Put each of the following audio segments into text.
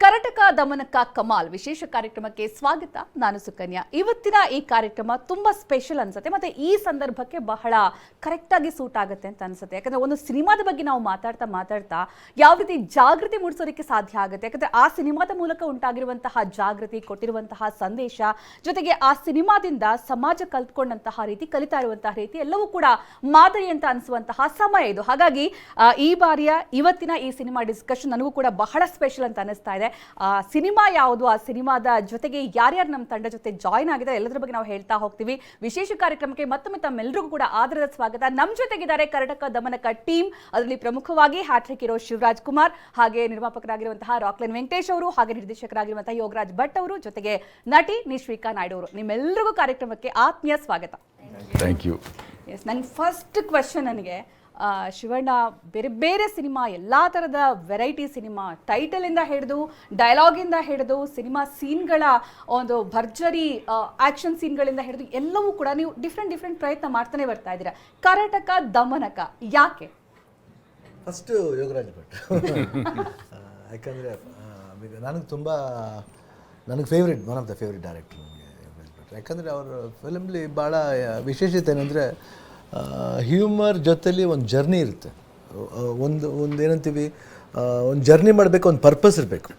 ಕರಟಕ ದಮನಕ ಕಮಾಲ್ ವಿಶೇಷ ಕಾರ್ಯಕ್ರಮಕ್ಕೆ ಸ್ವಾಗತ. ನಾನು ಸುಕನ್ಯಾ. ಇವತ್ತಿನ ಈ ಕಾರ್ಯಕ್ರಮ ತುಂಬಾ ಸ್ಪೆಷಲ್ ಅನ್ಸುತ್ತೆ, ಮತ್ತೆ ಈ ಸಂದರ್ಭಕ್ಕೆ ಬಹಳ ಕರೆಕ್ಟ್ ಆಗಿ ಸೂಟ್ ಆಗುತ್ತೆ ಅಂತ ಅನ್ಸುತ್ತೆ. ಯಾಕಂದ್ರೆ ಒಂದು ಸಿನಿಮಾದ ಬಗ್ಗೆ ನಾವು ಮಾತಾಡ್ತಾ ಯಾವ ರೀತಿ ಜಾಗೃತಿ ಮೂಡಿಸೋದಕ್ಕೆ ಸಾಧ್ಯ ಆಗುತ್ತೆ, ಯಾಕಂದ್ರೆ ಆ ಸಿನಿಮಾದ ಮೂಲಕ ಉಂಟಾಗಿರುವಂತಹ ಜಾಗೃತಿ, ಕೊಟ್ಟಿರುವಂತಹ ಸಂದೇಶ, ಜೊತೆಗೆ ಆ ಸಿನಿಮಾದಿಂದ ಸಮಾಜ ಕಲ್ತ್ಕೊಂಡಂತಹ ರೀತಿ, ಕಲಿತಾ ಇರುವಂತಹ ರೀತಿ ಎಲ್ಲವೂ ಕೂಡ ಮಾದರಿ ಅಂತ ಅನಿಸುವಂತಹ ಸಮಯ ಇದು. ಹಾಗಾಗಿ ಈ ಬಾರಿಯ ಇವತ್ತಿನ ಈ ಸಿನಿಮಾ ಡಿಸ್ಕಷನ್ ನನಗೂ ಕೂಡ ಬಹಳ ಸ್ಪೆಷಲ್ ಅಂತ ಅನಿಸ್ತಾ ಇದೆ. ಸಿನಿಮಾ ಯಾವುದು, ಆ ಸಿನಿಮಾದ ಜೊತೆಗೆ ಯಾರ್ಯಾರು ನಮ್ಮ ತಂಡ ಜೊತೆ ಜಾಯ್ನ್ ಆಗಿದೆ ಎಲ್ಲದರ ಬಗ್ಗೆ ನಾವು ಹೇಳ್ತಾ ಹೋಗ್ತೀವಿ. ವಿಶೇಷ ಕಾರ್ಯಕ್ರಮಕ್ಕೆ ಮತ್ತೊಮ್ಮೆ ತಮ್ಮೆಲ್ಲರಿಗೂ ಕೂಡ ಆದರದ ಸ್ವಾಗತ. ನಮ್ಮ ಜೊತೆಗಿದ್ದಾರೆ ಕರ್ನಾಟಕ ದಮನಕ ಟೀಮ್. ಅದರಲ್ಲಿ ಪ್ರಮುಖವಾಗಿ ಹ್ಯಾಟ್ರಿಕ್ ಹೀರೋ ಶಿವರಾಜ್ ಕುಮಾರ್, ಹಾಗೆ ನಿರ್ಮಾಪಕರಾಗಿರುವಂತಹ ರಾಕ್ಲೈನ್ ವೆಂಕಟೇಶ್ ಅವರು, ಹಾಗೆ ನಿರ್ದೇಶಕರಾಗಿರುವಂತಹ ಯೋಗರಾಜ್ ಭಟ್ ಅವರು, ಜೊತೆಗೆ ನಟಿ ನಿಶ್ವಿಕಾ ನಾಯ್ಡು ಅವರು. ನಿಮ್ಮೆಲ್ಲರಿಗೂ ಕಾರ್ಯಕ್ರಮಕ್ಕೆ ಆತ್ಮೀಯ ಸ್ವಾಗತ. Thank you. ಎಸ್, ನನ್ನ ಫಸ್ಟ್ ಕ್ವೆಶ್ಚನ್ ನನಗೆ ಶಿವಣ್ಣ ಬೇರೆ ಬೇರೆ ಸಿನಿಮಾ, ಎಲ್ಲ ಥರದ ವೆರೈಟಿ ಸಿನಿಮಾ, ಟೈಟಲಿಂದ ಹಿಡಿದು ಡೈಲಾಗಿಂದ ಹಿಡಿದು ಸಿನಿಮಾ ಸೀನ್ಗಳ ಒಂದು ಭರ್ಜರಿ ಆ್ಯಕ್ಷನ್ ಸೀನ್ಗಳಿಂದ ಹಿಡಿದು ಎಲ್ಲವೂ ಕೂಡ ನೀವು ಡಿಫ್ರೆಂಟ್ ಪ್ರಯತ್ನ ಮಾಡ್ತಾನೆ ಬರ್ತಾ ಇದ್ದೀರಾ. ಕರ್ನಾಟಕ ದಮನಕ ಯಾಕೆ? ಫಸ್ಟು ಯೋಗರಾಜ್ ಭಟ್. ಯಾಕಂದರೆ ನನಗೆ favourite, one of the favourite director ನನಗೆ ಯೋಗರಾಜ್ ಭಟ್. ಯಾಕಂದರೆ ಅವರ ಫಿಲಮ್ಲಿ ಭಾಳ ವಿಶೇಷತೆ ಏನಂದರೆ ಹ್ಯೂಮರ್ ಜೊತೆಲಿ ಒಂದು ಜರ್ನಿ ಇರುತ್ತೆ. ಒಂದು ಏನಂತೀವಿ, ಒಂದು ಜರ್ನಿ ಮಾಡಬೇಕು, ಒಂದು ಪರ್ಪಸ್ ಇರಬೇಕು,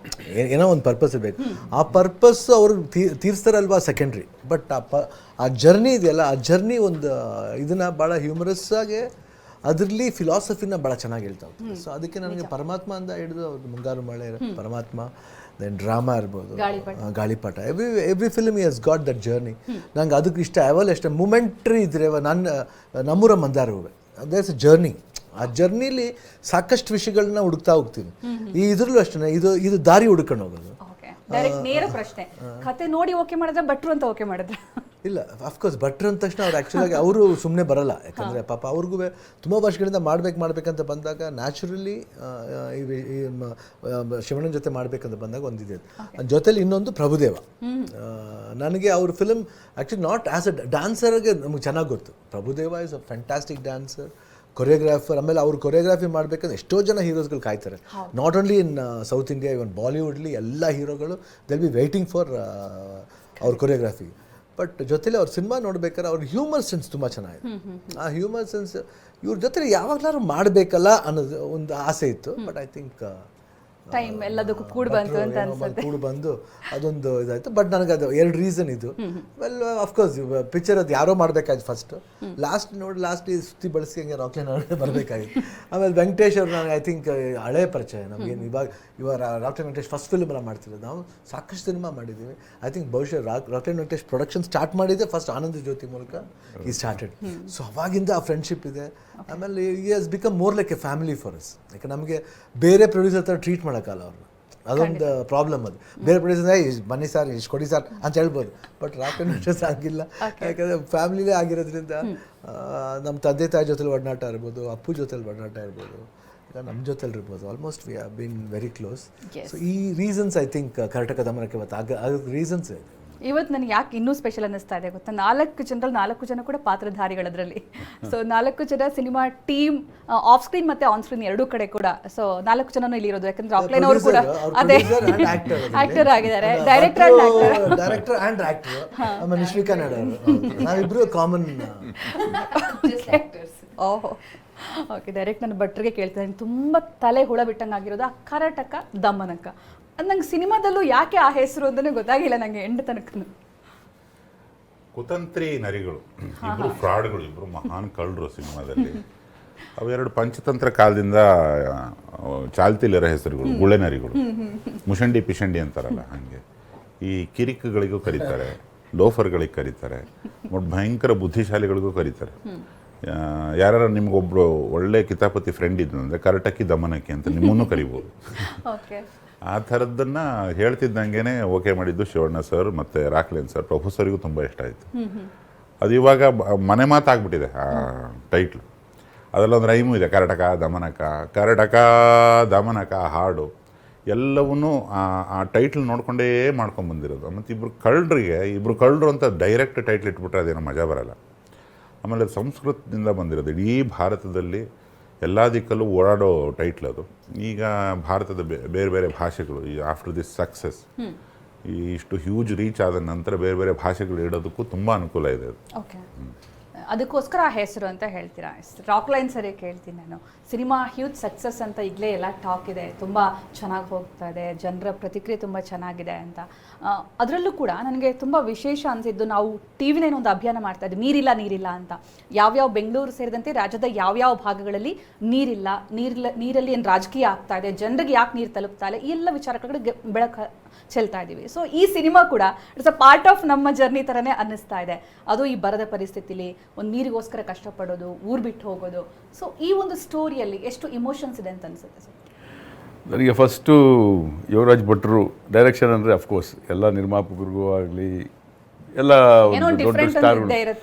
ಏನೋ ಒಂದು ಪರ್ಪಸ್ ಇರಬೇಕು. ಆ ಪರ್ಪಸ್ಸು ಅವ್ರಿಗೆ ತೀರಿಸ್ತಾರಲ್ವಾ ಸೆಕೆಂಡ್ರಿ, ಬಟ್ ಆ ಜರ್ನಿ ಇದೆಯಲ್ಲ, ಆ ಜರ್ನಿ ಒಂದು ಇದನ್ನು ಭಾಳ ಹ್ಯೂಮರಸ್ ಆಗಿ ಅದರಲ್ಲಿ ಫಿಲಾಸಫಿನ ಭಾಳ ಚೆನ್ನಾಗಿ ಹೇಳ್ತಾ ಹೋಗ್ತಾರೆ. ಸೊ ಅದಕ್ಕೆ ನನಗೆ ಪರಮಾತ್ಮ ಅಂತ ಹಿಡಿದು ಅವ್ರದ್ದು ಮುಂಗಾರು ಮಳೆ, ಪರಮಾತ್ಮ, ದೆನ್ ಡ್ರಾಮಾ ಇರ್ಬೋದು, ಗಾಳಿಪಟ, every film he has got that journey. ನಂಗೆ ಅದಕ್ಕೆ ಇಷ್ಟ. ಯಾವಲ್ಲ ಅಷ್ಟೇ ಮೂಮೆಂಟ್ರಿ ಇದ್ರೆ ನಮ್ಮೂರ ಮಂದಾರ ಹೂವೆ, ದೇರ್ಸ್ ಅ ಜರ್ನಿ. ಆ ಜರ್ನಿಲಿ ಸಾಕಷ್ಟು ವಿಷಯಗಳನ್ನ ಹುಡುಕ್ತಾ ಹೋಗ್ತೀವಿ. ಈ ಇದ್ರಲ್ಲೂ ಅಷ್ಟೇ, ಇದು ದಾರಿ ಹುಡ್ಕೊಂಡು ಹೋಗೋದು. ನೇರ ಪ್ರಶ್ನೆ, ಕತೆ ನೋಡಿ ಓಕೆ ಮಾಡಿದ್ರೆ ಭಟ್ರು ಅಂತ ಓಕೆ ಮಾಡಿದ್ರೆ? ಇಲ್ಲ, ಅಫ್ಕೋರ್ಸ್ ಭಟ್ರು ಅಂದ ತಕ್ಷಣ ಅವ್ರು ಆ್ಯಕ್ಚುಲಾಗಿ ಅವರು ಸುಮ್ಮನೆ ಬರಲ್ಲ. ಯಾಕಂದರೆ ಪಾಪ ಅವ್ರಿಗೂ ತುಂಬ ವರ್ಷಗಳಿಂದ ಮಾಡ್ಬೇಕಂತ ಬಂದಾಗ ನ್ಯಾಚುರಲಿ ಶಿವಣ್ಣನ ಜೊತೆ ಮಾಡಬೇಕಂತ ಬಂದಾಗ ಒಂದಿದೆ. ಜೊತೆಲಿ ಇನ್ನೊಂದು ಪ್ರಭುದೇವ. ನನಗೆ ಅವ್ರ film actually not as a ಡ್ಯಾನ್ಸರ್ಗೆ ನಮಗೆ ಚೆನ್ನಾಗಿ ಗೊತ್ತು. Prabhudeva is a fantastic dancer, choreographer. ಆಮೇಲೆ ಅವ್ರು ಕೊರಿಯೋಗ್ರಾಫಿ ಮಾಡಬೇಕಂದ್ರೆ ಎಷ್ಟೋ ಜನ ಹೀರೋಸ್ಗಳು ಕಾಯ್ತಾರೆ. Not only in south India, even ಬಾಲಿವುಡ್ಲಿ ಎಲ್ಲ ಹೀರೋಗಳು ದೆಲ್ ಬಿ ವೇಟಿಂಗ್ ಫಾರ್ ಅವ್ರ ಕೊರಿಯೋಗ್ರಾಫಿ. ಬಟ್ ಜೊತೆಲಿ ಅವ್ರ ಸಿನಿಮಾ ನೋಡ್ಬೇಕಾದ್ರೆ ಅವ್ರ ಹ್ಯೂಮರ್ ಸೆನ್ಸ್ ತುಂಬ ಚೆನ್ನಾಗಿದೆ. ಆ ಹ್ಯೂಮರ್ ಸೆನ್ಸ್ ಇವ್ರ ಜೊತೆ ಯಾವಾಗಲಾದ್ರು ಮಾಡಬೇಕಲ್ಲ ಅನ್ನೋದು ಒಂದು ಆಸೆ ಇತ್ತು. ಬಟ್ ಐ ಥಿಂಕ್ ಟೈಮ್ ಎಲ್ಲದಕ್ಕೂ ಕೂಡಿ ಬಂದು ಅದೊಂದು ಇದಾಯಿತು. ಬಟ್ ನನಗೆ ಅದು ಎರಡು ರೀಸನ್ ಇದು. ವೆಲ್, ಅಫ್ಕೋರ್ಸ್ ಪಿಕ್ಚರ್ ಅದು ಯಾರೋ ಮಾಡಬೇಕಾಯ್ತು ಫಸ್ಟು. ಲಾಸ್ಟ್ ಸುತ್ತಿ ಬಳಸಿ ಹಂಗೆ ರಾಕ್ಲೈನ್ ಬರಬೇಕಾಗಿತ್ತು. ಆಮೇಲೆ ವೆಂಕಟೇಶ್ ಅವ್ರು ನನಗೆ ಐ ಥಿಂಕ್ ಹಳೆ ಪರಿಚಯ ನಮಗೇನು. ಇವಾಗ ರಾಕ್ಲೈನ್ ವೆಂಕಟೇಶ್ ಫಸ್ಟ್ ಫಿಲ್ಮ್ ಎಲ್ಲ ಮಾಡ್ತಿರೋದು. ನಾವು ಸಾಕಷ್ಟು ಸಿನಿಮಾ ಮಾಡಿದ್ದೀವಿ. ಐ ಥಿಂಕ್ ಬಹುಶಃ ರಾಕ್ಲೈನ್ ವೆಂಕಟೇಶ್ ಪ್ರೊಡಕ್ಷನ್ ಸ್ಟಾರ್ಟ್ ಮಾಡಿದ್ದೆ ಫಸ್ಟ್ ಆನಂದ ಜ್ಯೋತಿ ಮೂಲಕ ಈ ಸ್ಟಾರ್ಟೆಡ್. ಸೊ ಅವಾಗಿಂದ ಆ ಫ್ರೆಂಡ್ಶಿಪ್ ಇದೆ. ಆಮೇಲೆ ಈ has become more like A family for us. ಯಾಕೆ ನಮಗೆ ಬೇರೆ ಪ್ರೊಡ್ಯೂಸರ್ ಥರ ಟ್ರೀಟ್ ಮಾಡೋಕ್ಕಲ್ಲ ಅವ್ರನ್ನ, ಅದೊಂದು ಪ್ರಾಬ್ಲಮ್. ಅದು ಬೇರೆ ಪ್ರೊಡ್ಯೂಸರ್ ಬನ್ನಿ ಸರ್, ಇಷ್ಟು ಕೊಡಿ ಸರ್ ಅಂತ ಹೇಳ್ಬೋದು. ಬಟ್ ರಾಕ್ಲೈನ್ ವೆಂಕಟೇಶ್ ಆಗಿಲ್ಲ. ಯಾಕಂದರೆ ಫ್ಯಾಮಿಲಿಲೇ ಆಗಿರೋದ್ರಿಂದ ನಮ್ಮ ತಂದೆ ತಾಯಿ ಜೊತೆಲಿ ಒಡನಾಟ ಇರ್ಬೋದು, ಅಪ್ಪು ಜೊತೆಲಿ ಒಡನಾಟ ಇರ್ಬೋದು, ನಮ್ಮ ಜೊತೆಲಿ ಇರ್ಬೋದು. Almost we have been very close. So ಈ ರೀಸನ್ಸ್ ಐ ಥಿಂಕ್ ಕರ್ನಾಟಕ ದಮನಕ್ಕೆ ಇವತ್ತು ರೀಸನ್ಸ್ ಇದೆ. ಇವತ್ತು ನನಗೆ ಯಾಕೆ ಇನ್ನೂ ಸ್ಪೆಷಲ್ ಅನ್ನಿಸ್ತಾ ಇದೆ ಗೊತ್ತಾ? 4 ಜನ ಕೂಡ ಪಾತ್ರಧಾರಿಗಳದ್ರಲ್ಲಿ. ಸೊ 4 ಜನ ಸಿನಿಮಾ ಟೀಮ್, ಆಫ್ ಸ್ಕ್ರೀನ್ ಮತ್ತೆ ಆನ್ ಸ್ಕ್ರೀನ್ ಎರಡೂ ಕಡೆ ಕೂಡ. ಸೊ 4 ಜನನೂ ಇಲ್ಲಿ ಇರೋದು. ಯಾಕಂದ್ರೆ ರಾಕ್ಲೈನ್ ಅವರು ಕೂಡ ಅದೇ ಆಕ್ಟರ್ ಆಗಿದ್ದಾರೆ, ಡೈರೆಕ್ಟರ್ ಅಂಡ್ ಆಕ್ಟರ್. ಆಮೇಲೆ ನಿಶ್ವಿಕಾ ನಾಯ್ಡು ಅವರು, ನಾವಿಬ್ರು ಕಾಮನ್ ಆಕ್ಟರ್ಸ್. ಓಹೋ, ಓಕೆ. ಡೈರೆಕ್ಟ್ ನಾನು ಭಟ್ರಿಗೆ ಕೇಳ್ತಿದ್ದೀನಿ, ತುಂಬ ತಲೆ ಹುಳ ಬಿಟ್ಟಂಗಾಗಿರೋದು ಆ ಕರ್ನಾಟಕ ದಮನಕ. ನಂಗೆ ಸಿನಿಮಾದಲ್ಲೂ ಯಾಕೆ ಆ ಹೆಸರು ಅಂತಲೇ ಗೊತ್ತಾಗಿಲ್ಲ ನನಗೆ ಎಂಡ್ ತನಕ. ಕುತಂತ್ರಿ ನರಿಗಳು, ಇಬ್ರು ಫ್ರಾಡ್ಗಳು, ಇಬ್ರು ಮಹಾನ್ ಕಳ್ಳರು ಸಿನಿಮಾದಲ್ಲಿ. ಅವೆರಡು ಪಂಚತಂತ್ರ ಕಾಲದಿಂದ ಚಾಲ್ತಿಲಿರೋ ಹೆಸರುಗಳು, ಗುಳೆ ನರಿಗಳು. ಮುಷಂಡಿ ಪಿಷಂಡಿ ಅಂತಾರಲ್ಲ ಹಾಗೆ. ಈ ಕಿರಿಕ್ಗಳಿಗೂ ಕರೀತಾರೆ, ಲೋಫರ್ಗಳಿಗೆ ಕರೀತಾರೆ, ಭಯಂಕರ ಬುದ್ಧಿಶಾಲಿಗಳಿಗೂ ಕರೀತಾರೆ. ಯಾರು ನಿಮ್ಗೊಬ್ರು ಒಳ್ಳೆ ಕಿತಾಪತಿ ಫ್ರೆಂಡ್ ಇದ್ದಂದ್ರೆ ಕರ್ನಾಟಕಿ ದಮನಕ್ಕೆ ಅಂತ ನಿಮ್ಮನ್ನು ಕರಿಬೋದು. ಆ ಥರದ್ದನ್ನು ಹೇಳ್ತಿದ್ದಂಗೆ ಓಕೆ ಮಾಡಿದ್ದು ಶಿವಣ್ಣ ಸರ್ ಮತ್ತು ರಾಕ್ಲೈನ್ ಸರ್. ಪ್ರೊಫೆಸರಿಗೂ ತುಂಬ ಇಷ್ಟ ಆಯಿತು. ಅದು ಇವಾಗ ಮನೆ ಮಾತಾಗ್ಬಿಟ್ಟಿದೆ ಆ ಟೈಟ್ಲು. ಅದರಲ್ಲೊಂದು ರೈಮು ಇದೆ, ಕರ್ನಾಟಕ ದಮನಕ ಹಾಡು ಎಲ್ಲವನ್ನೂ ಆ ಟೈಟ್ಲ್ ನೋಡಿಕೊಂಡೇ ಮಾಡ್ಕೊಂಬಂದಿರೋದು. ಮತ್ತು ಇಬ್ಬರು ಕಳ್ಳರು ಅಂತ ಡೈರೆಕ್ಟ್ ಟೈಟ್ಲ್ ಇಟ್ಬಿಟ್ರೆ ಅದೇನೋ ಮಜಾ ಬರಲ್ಲ. ಆಮೇಲೆ ಸಂಸ್ಕೃತದಿಂದ ಬಂದಿರೋದು. ಇಡೀ ಭಾರತದಲ್ಲಿ ಎಲ್ಲ ದಿಕ್ಕಲ್ಲೂ ಓಡಾಡೋ ಟೈಟ್ಲ್ ಅದು. ಈಗ ಭಾರತದ ಬೇರೆ ಬೇರೆ ಭಾಷೆಗಳು ಈ ಆಫ್ಟರ್ ದಿಸ್ ಸಕ್ಸಸ್ ಈ ಇಷ್ಟು ಹ್ಯೂಜ್ ರೀಚ್ ಆದ ನಂತರ ಬೇರೆ ಬೇರೆ ಭಾಷೆಗಳು ಇಡೋದಕ್ಕೂ ತುಂಬ ಅನುಕೂಲ ಇದೆ ಅದು. ಓಕೆ, ಅದಕ್ಕೋಸ್ಕರ ಆ ಹೆಸರು ಅಂತ ಹೇಳ್ತೀರಾ. ರಾಕ್ ಲೈನ್ ಸರಿ ಕೇಳ್ತೀನಿ ನಾನು. ಸಿನಿಮಾ ಹ್ಯೂಜ್ ಸಕ್ಸಸ್ ಅಂತ ಈಗಲೇ ಎಲ್ಲ ಟಾಕ್ ಇದೆ, ತುಂಬ ಚೆನ್ನಾಗಿ ಹೋಗ್ತಾ ಇದೆ, ಜನರ ಪ್ರತಿಕ್ರಿಯೆ ತುಂಬ ಚೆನ್ನಾಗಿದೆ ಅಂತ. ಅದರಲ್ಲೂ ಕೂಡ ನನಗೆ ತುಂಬ ವಿಶೇಷ ಅನಿಸಿದ್ದು, ನಾವು ಟಿ ವಿನೇನೋ ಒಂದು ಅಭಿಯಾನ ಮಾಡ್ತಾ ಇದ್ವಿ, ನೀರಿಲ್ಲ ಅಂತ. ಯಾವ್ಯಾವ ಬೆಂಗಳೂರು ಸೇರಿದಂತೆ ರಾಜ್ಯದ ಯಾವ್ಯಾವ ಭಾಗಗಳಲ್ಲಿ ನೀರಲ್ಲಿ ಏನು ರಾಜಕೀಯ ಆಗ್ತಾ ಇದೆ, ಜನರಿಗೆ ಯಾಕೆ ನೀರು ತಲುಪ್ತಾ ಇಲ್ಲ, ಈ ಎಲ್ಲ ವಿಚಾರಗಳಿಗೆ ಬೆಳಕು ಚೆಲ್ತಾ ಇದ್ದೀವಿ. ಸೊ ಈ ಸಿನಿಮಾ ಕೂಡ ಇಟ್ಸ್ ಅ ಪಾರ್ಟ್ ಆಫ್ ನಮ್ಮ ಜರ್ನಿ ಥರನೇ ಅನ್ನಿಸ್ತಾ ಇದೆ. ಅದು ಈ ಬರದ ಪರಿಸ್ಥಿತಿಲಿ ಒಂದು ನೀರಿಗೋಸ್ಕರ ಕಷ್ಟಪಡೋದು, ಊರು ಬಿಟ್ಟು ಹೋಗೋದು. ಸೊ ಈ ಒಂದು ಸ್ಟೋರಿಯಲ್ಲಿ ಎಷ್ಟು ಇಮೋಷನ್ಸ್ ಇದೆ ಅಂತ ಅನಿಸುತ್ತೆ ಸರ್? ನನಗೆ ಫಸ್ಟು ಯುವರಾಜ್ ಭಟ್ರು ಡೈರೆಕ್ಷನ್ ಅಂದರೆ ಅಫ್ಕೋರ್ಸ್ ಎಲ್ಲ ನಿರ್ಮಾಪಕರಿಗೂ ಆಗಲಿ ಎಲ್ಲ ದೊಡ್ಡ ಸ್ಟಾರ್ಗಳು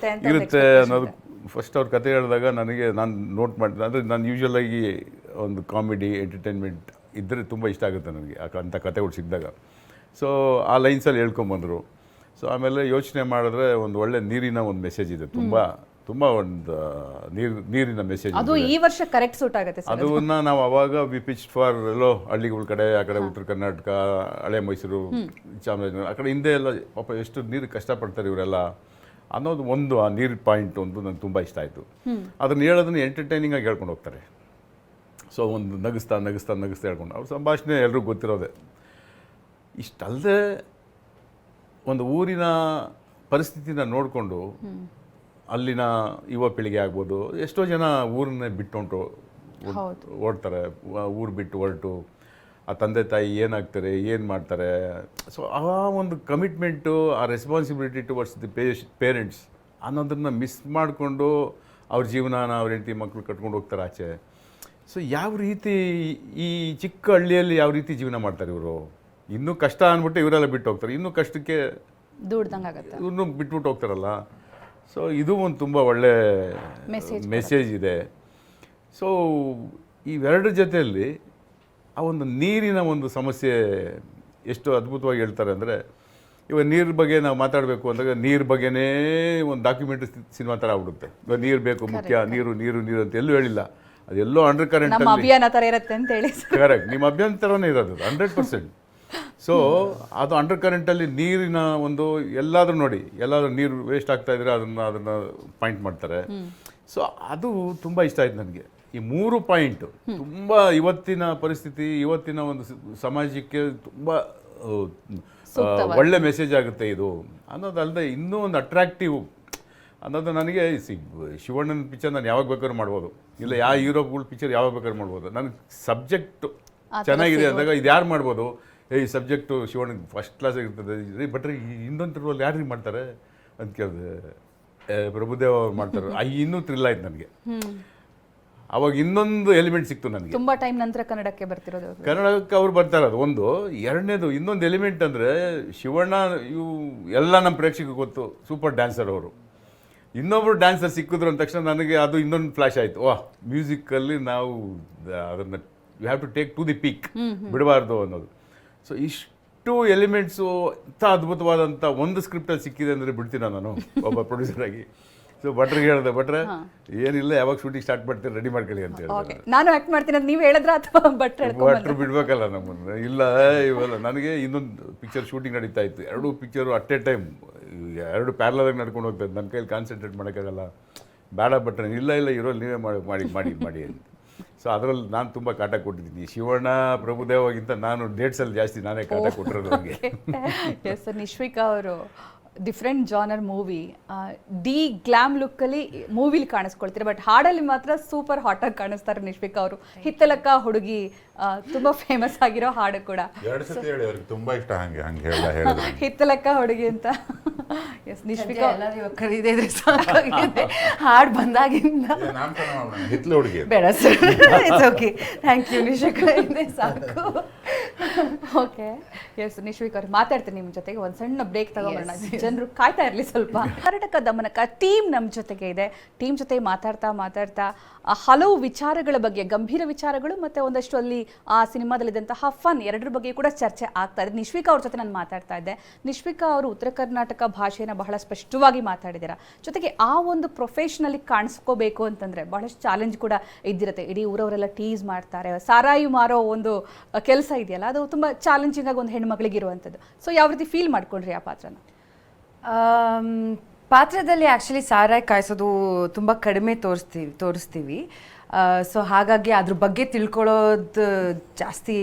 ಇರುತ್ತೆ ಅನ್ನೋದು. ಫಸ್ಟ್ ಅವ್ರ ಕತೆ ಹೇಳಿದಾಗ ನಾನು ನೋಟ್ ಮಾಡಿದೆ. ಅಂದರೆ ನಾನು ಯೂಶ್ವಲಾಗಿ ಒಂದು ಕಾಮಿಡಿ ಎಂಟರ್ಟೈನ್ಮೆಂಟ್ ಇದ್ದರೆ ತುಂಬ ಇಷ್ಟ ಆಗುತ್ತೆ ನನಗೆ ಅಂಥ ಕತೆಗಳು ಸಿಕ್ಕಿದಾಗ. ಸೊ ಆ ಲೈನ್ಸಲ್ಲಿ ಹೇಳ್ಕೊಂಬಂದರು. ಸೊ ಆಮೇಲೆ ಯೋಚನೆ ಮಾಡಿದ್ರೆ ಒಂದು ಒಳ್ಳೆ ನೀರಿನ ಒಂದು ಮೆಸೇಜ್ ಇದೆ, ತುಂಬ ಒಂದು ನೀರಿನ ಮೆಸೇಜ್. ಅದು ಈ ವರ್ಷ ಕರೆಕ್ಟ್ ಸೂಟ್ ಆಗುತ್ತೆ. ಅದನ್ನ ನಾವು ಅವಾಗ ವಿ ಪಿಚ್ ಫಾರ್ ಎಲ್ಲೋ ಹಳ್ಳಿಗಳ ಕಡೆ, ಆ ಕಡೆ ಉತ್ತರ ಕರ್ನಾಟಕ, ಹಳೆ ಮೈಸೂರು, ಚಾಮರಾಜನಗರ, ಆ ಕಡೆ ಹಿಂದೆ ಎಲ್ಲ ಪಾಪ ಎಷ್ಟು ನೀರು ಕಷ್ಟಪಡ್ತಾರೆ ಇವರೆಲ್ಲ ಅನ್ನೋದು ಒಂದು. ಆ ನೀರು ಪಾಯಿಂಟ್ ಒಂದು ನನಗೆ ತುಂಬ ಇಷ್ಟ ಆಯಿತು. ಅದನ್ನು ಹೇಳೋದನ್ನು ಎಂಟರ್ಟೈನಿಂಗ್ ಆಗಿ ಹೇಳ್ಕೊಂಡು ಹೋಗ್ತಾರೆ. ಸೊ ಒಂದು ನಗಿಸ್ತಾ ಹೇಳ್ಕೊಂಡು ಅವ್ರ ಸಂಭಾಷಣೆ ಎಲ್ರಿಗೂ ಗೊತ್ತಿರೋದೆ. ಇಷ್ಟಲ್ಲದೆ ಒಂದು ಊರಿನ ಪರಿಸ್ಥಿತಿನ ನೋಡಿಕೊಂಡು ಅಲ್ಲಿನ ಯುವ ಪೀಳಿಗೆ ಆಗ್ಬೋದು, ಎಷ್ಟೋ ಜನ ಊರನ್ನೇ ಬಿಟ್ಟು ಓಡ್ತಾರೆ. ಊರು ಬಿಟ್ಟು ಹೊರಟು ಆ ತಂದೆ ತಾಯಿ ಏನಾಗ್ತಾರೆ, ಏನು ಮಾಡ್ತಾರೆ. ಸೊ ಆ ಒಂದು ಕಮಿಟ್ಮೆಂಟು, ಆ ರೆಸ್ಪಾನ್ಸಿಬಿಲಿಟಿ ಟುವರ್ಡ್ಸ್ ದಿ ಪೇರೆಂಟ್ಸ್ ಅನ್ನೋದನ್ನು ಮಿಸ್ ಮಾಡಿಕೊಂಡು ಅವ್ರ ಜೀವನನ ಅವ್ರ ಹೆಂಡತಿ ಮಕ್ಕಳು ಕಟ್ಕೊಂಡು ಹೋಗ್ತಾರೆ ಆಚೆ. ಸೊ ಯಾವ ರೀತಿ ಈ ಚಿಕ್ಕ ಹಳ್ಳಿಯಲ್ಲಿ ಯಾವ ರೀತಿ ಜೀವನ ಮಾಡ್ತಾರೆ ಇವರು. ಇನ್ನೂ ಕಷ್ಟ ಅಂದ್ಬಿಟ್ಟು ಇವರೆಲ್ಲ ಬಿಟ್ಟು ಹೋಗ್ತಾರೆ, ಇನ್ನೂ ಕಷ್ಟಕ್ಕೆ ಇವ್ರನ್ನೂ ಬಿಟ್ಬಿಟ್ಟು ಹೋಗ್ತಾರಲ್ಲ. ಸೊ ಇದು ಒಂದು ತುಂಬ ಒಳ್ಳೆ ಮೆಸೇಜ್ ಇದೆ. ಸೊ ಇವೆರಡರ ಜೊತೆಯಲ್ಲಿ ಆ ಒಂದು ನೀರಿನ ಒಂದು ಸಮಸ್ಯೆ ಎಷ್ಟು ಅದ್ಭುತವಾಗಿ ಹೇಳ್ತಾರೆ ಅಂದರೆ, ಇವಾಗ ನೀರು ಬಗ್ಗೆ ನಾವು ಮಾತಾಡಬೇಕು ಅಂದಾಗ ನೀರು ಬಗ್ಗೆನೇ ಒಂದು ಡಾಕ್ಯುಮೆಂಟ್ರಿ ಸಿನಿಮಾ ಥರ ಆಗ್ಬಿಡುತ್ತೆ. ಇವಾಗ ನೀರು ಬೇಕು, ಮುಖ್ಯ, ನೀರು ಅಂತ ಎಲ್ಲೂ ಹೇಳಿಲ್ಲ. ಅದೆಲ್ಲೋ ಅಂಡರ್ ಕರೆಂಟ್ ಕರೆಕ್ಟ್, ನಿಮ್ಮ ಅಭಿಯಾನ ಥರನೇ ಇರೋದು 100%. ಸೊ ಅದು ಅಂಡರ್ ಕರೆಂಟಲ್ಲಿ ನೀರಿನ ಒಂದು ಎಲ್ಲಾದರೂ ನೋಡಿ, ಎಲ್ಲಾದರೂ ನೀರು ವೇಸ್ಟ್ ಆಗ್ತಾ ಇದ್ರೆ ಅದನ್ನು ಪಾಯಿಂಟ್ ಮಾಡ್ತಾರೆ. ಸೊ ಅದು ತುಂಬ ಇಷ್ಟ ಆಯ್ತು ನನಗೆ. ಈ 3 ಪಾಯಿಂಟು ತುಂಬ ಇವತ್ತಿನ ಪರಿಸ್ಥಿತಿ, ಇವತ್ತಿನ ಒಂದು ಸಮಾಜಕ್ಕೆ ತುಂಬ ಒಳ್ಳೆ ಮೆಸೇಜ್ ಆಗುತ್ತೆ ಇದು ಅನ್ನೋದಲ್ಲದೆ ಇನ್ನೂ ಒಂದು ಅಟ್ರಾಕ್ಟಿವ್ ಅನ್ನೋದು ನನಗೆ. ಶಿವಣ್ಣನ ಪಿಕ್ಚರ್ ನಾನು ಯಾವಾಗ ಬೇಕಾದ್ರೂ ಮಾಡ್ಬೋದು, ಇಲ್ಲ ಯಾವ ಹೀರೋಗಳ ಪಿಕ್ಚರ್ ಯಾವಾಗ ಬೇಕಾದ್ರೂ ಮಾಡ್ಬೋದು. ನನಗೆ ಸಬ್ಜೆಕ್ಟ್ ಚೆನ್ನಾಗಿದೆ ಅಂದಾಗ ಇದು ಯಾರು ಮಾಡ್ಬೋದು, ಈ ಸಬ್ಜೆಕ್ಟು ಶಿವಣ್ಣಗೆ ಫಸ್ಟ್ ಕ್ಲಾಸ್ ಇರ್ತದೆ. ಬಟ್ರೆ ಇನ್ನೊಂದು ರೋಲ್ ಯಾರು ಮಾಡ್ತಾರೆ ಅಂತ ಕೇಳಿದೆ. ಪ್ರಭುದೇವ ಅವ್ರು ಮಾಡ್ತಾರೆ. ಇನ್ನೂ ಥ್ರಿಲ್ ಆಯ್ತು ನನಗೆ. ಅವಾಗ ಇನ್ನೊಂದು ಎಲಿಮೆಂಟ್ ಸಿಕ್ತು ನನಗೆ. ತುಂಬಾ ಟೈಮ್ ನಂತರ ಕನ್ನಡಕ್ಕೆ ಅವ್ರು ಬರ್ತಾ ಇರೋದು ಒಂದು. ಎರಡನೇದು ಇನ್ನೊಂದು ಎಲಿಮೆಂಟ್ ಅಂದರೆ ಶಿವಣ್ಣ ಇವು ಎಲ್ಲ ನಮ್ಮ ಪ್ರೇಕ್ಷಕರಿಗೆ ಗೊತ್ತು, ಸೂಪರ್ ಡ್ಯಾನ್ಸರ್ ಅವರು. ಇನ್ನೊಬ್ರು ಡ್ಯಾನ್ಸರ್ ಸಿಕ್ಕಿದ್ರು ಅಂದ ತಕ್ಷಣ ನನಗೆ ಅದು ಇನ್ನೊಂದು ಫ್ಲಾಶ್ ಆಯಿತು. ಮ್ಯೂಸಿಕಲ್ಲಿ ನಾವು ಅದನ್ನು you have to take to the peak, ಬಿಡಬಾರ್ದು ಅನ್ನೋದು. ಸೊ ಇಷ್ಟು ಎಲಿಮೆಂಟ್ಸು ಇಂಥ ಅದ್ಭುತವಾದಂಥ ಒಂದು ಸ್ಕ್ರಿಪ್ಟಲ್ಲಿ ಸಿಕ್ಕಿದೆ ಅಂದರೆ ಬಿಡ್ತೀನ ನಾನು ಒಬ್ಬ ಪ್ರೊಡ್ಯೂಸರ್ ಆಗಿ. ಸೊ ಭಟ್ರಿಗೆ ಹೇಳಿದೆ, ಭಟ್ರೆ ಏನಿಲ್ಲ, ಯಾವಾಗ ಶೂಟಿಂಗ್ ಸ್ಟಾರ್ಟ್ ಮಾಡ್ತೀರಿ ರೆಡಿ ಮಾಡ್ಕೊಳ್ಳಿ ಅಂತ ಹೇಳಿದ್ರೆ, ನಾನು ಆಕ್ಟ್ ಮಾಡ್ತೀನಿ ಅಂತ ನೀವು ಹೇಳಿದ್ರೆ ಅಥವಾ ಭಟ್ರು ಬಿಡ್ಬೇಕಲ್ಲ ನಮ್ಮನ್ನು. ಇಲ್ಲ ಇವೆಲ್ಲ ನನಗೆ ಇನ್ನೊಂದು ಪಿಕ್ಚರ್ ಶೂಟಿಂಗ್ ನಡೀತಾ ಇತ್ತು. 2 ಪಿಕ್ಚರು ಅಟ್ ಎ ಟೈಮ್, 2 ಪ್ಯಾರಲಾಗಿ ನಡ್ಕೊಂಡು ಹೋಗ್ತಾಯಿದ್ದು. ನನ್ನ ಕೈಯಲ್ಲಿ ಕಾನ್ಸಂಟ್ರೇಟ್ ಮಾಡೋಕ್ಕಾಗಲ್ಲ. ಬೇಡ ಭಟ್ರೆ, ಇಲ್ಲ ಇರೋಲ್ಲಿ ನೀವೇ ಮಾಡಿ ಅಂತ. ಸೊ ಅದರಲ್ಲಿ ನಾನು ತುಂಬ ಕಾಟ ಕೊಟ್ಟಿದ್ದೀನಿ. ಶಿವಣ್ಣ ಪ್ರಭುದೇವಾಗಿಂತ ನಾನು ಡೇಟ್ಸಲ್ಲಿ ಜಾಸ್ತಿ ನಾನೇ ಕಾಟ ಕೊಟ್ಟಿರೋದು ನನಗೆ. ಎಸ್ ಸರ್, ನಿಶ್ವಿಕಾ ಅವರು different genre movie, deglam ಲುಕ್ಕಲ್ಲಿ ಮೂವಿಲಿ ಕಾಣಿಸ್ಕೊಳ್ತಾರೆ, ಬಟ್ ಹಾಡಲ್ಲಿ ಮಾತ್ರ ಸೂಪರ್ ಹಾಟಾಗಿ ಕಾಣಿಸ್ತಾರೆ ನಿಶ್ವಿಕಾ ಅವರು. ಹಿತ್ತಲಕ್ಕ ಹುಡುಗಿ ತುಂಬ ಫೇಮಸ್ ಆಗಿರೋ ಹಾಡು ಕೂಡ. ತುಂಬಾ ಇಷ್ಟ ಹಿತ್ತಲಕ್ಕ ಹುಡುಗಿ ಅಂತ. ಎಸ್ ನಿಶ್ವಿಕಾ ಹಾಡು ಬಂದಾಗಿಂದ ಬೇಡ sir, it's okay, thank you Nishvika, ಇದೆ ಸಾಕು. ಓಕೆ ಎಸ್ ನಿಶ್ವಿಕ್ ಅವ್ರು ಮಾತಾಡ್ತೀನಿ ನಿಮ್ಮ ಜೊತೆಗೆ ಒಂದು ಸಣ್ಣ ಬ್ರೇಕ್ ತಗೊಂಡ್ಬರೋಣ ಜನರು ಕಾಯ್ತಾ ಇರಲಿ ಸ್ವಲ್ಪ. ಕರ್ನಾಟಕ ದಮನಕ ಟೀಮ್ ನಮ್ಮ ಜೊತೆಗೆ ಇದೆ. ಟೀಮ್ ಜೊತೆ ಮಾತಾಡ್ತಾ ಹಲವು ವಿಚಾರಗಳ ಬಗ್ಗೆ, ಗಂಭೀರ ವಿಚಾರಗಳು ಮತ್ತು ಒಂದಷ್ಟು ಅಲ್ಲಿ ಆ ಸಿನಿಮಾದಲ್ಲಿದ್ದಂತಹ ಫನ್ ಎರಡರ ಬಗ್ಗೆ ಕೂಡ ಚರ್ಚೆ ಆಗ್ತಾ ಇದೆ. ನಿಶ್ವಿಕಾ ಅವ್ರ ಜೊತೆ ನಾನು ಮಾತಾಡ್ತಾ ಇದ್ದೆ. ನಿಶ್ವಿಕಾ ಅವರು ಉತ್ತರ ಕರ್ನಾಟಕ ಭಾಷೆನ ಬಹಳ ಸ್ಪಷ್ಟವಾಗಿ ಮಾತಾಡಿದ್ದೀರಾ. ಜೊತೆಗೆ ಆ ಒಂದು ಪ್ರೊಫೆಷನಲ್ಲಿ ಕಾಣಿಸ್ಕೋಬೇಕು ಅಂತಂದರೆ ಬಹಳಷ್ಟು ಚಾಲೆಂಜ್ ಕೂಡ ಇದ್ದಿರುತ್ತೆ. ಇಡೀ ಊರವರೆಲ್ಲ ಟೀಸ್ ಮಾಡ್ತಾರೆ. ಸಾರಾಯಿ ಮಾರೋ ಒಂದು ಕೆಲಸ ಇದೆಯಲ್ಲ, ಅದು ತುಂಬ ಚಾಲೆಂಜಿಂಗ್ ಆಗಿ ಒಂದು ಹೆಣ್ಮಕ್ಳಿಗೆ ಇರುವಂಥದ್ದು. ಸೊ ಯಾವ ರೀತಿ ಫೀಲ್ ಮಾಡ್ಕೊಂಡ್ರಿ ಆ ಪಾತ್ರನ? ಪಾತ್ರದಲ್ಲಿ ಆ್ಯಕ್ಚುಲಿ ಸಾರಾಯಿ ಕಾಯಿಸೋದು ತುಂಬ ಕಡಿಮೆ ತೋರಿಸ್ತೀವಿ. ಸೊ ಹಾಗಾಗಿ ಅದ್ರ ಬಗ್ಗೆ ತಿಳ್ಕೊಳ್ಳೋದು ಜಾಸ್ತಿ